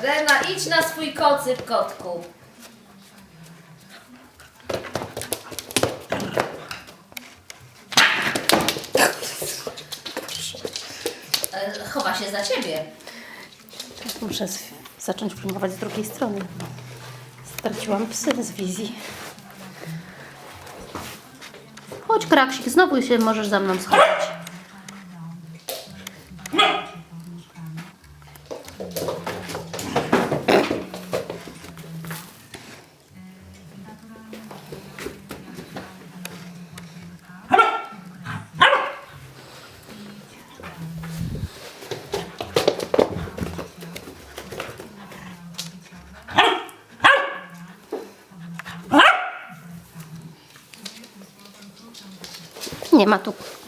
Rena, idź na swój kocyk, kotku. Chowa się za ciebie. Muszę zacząć filmować z drugiej strony. Straciłam psy z wizji. Chodź, Kraksik, znowu się możesz za mną schować.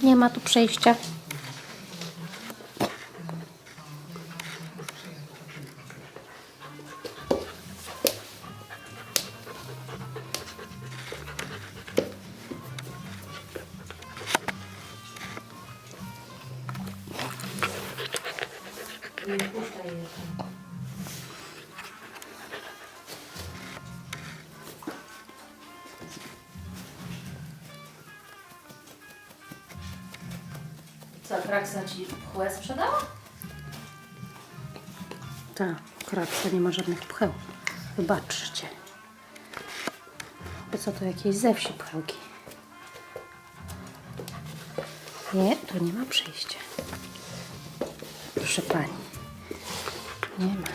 Nie ma tu przejścia. Co, Kraksa ci pchłę sprzedała? Tak, Kraksa nie ma żadnych pcheł. Wybaczcie. By co to jakieś ze wsi pchełki? Nie, tu nie ma przejścia. Proszę pani. Nie ma.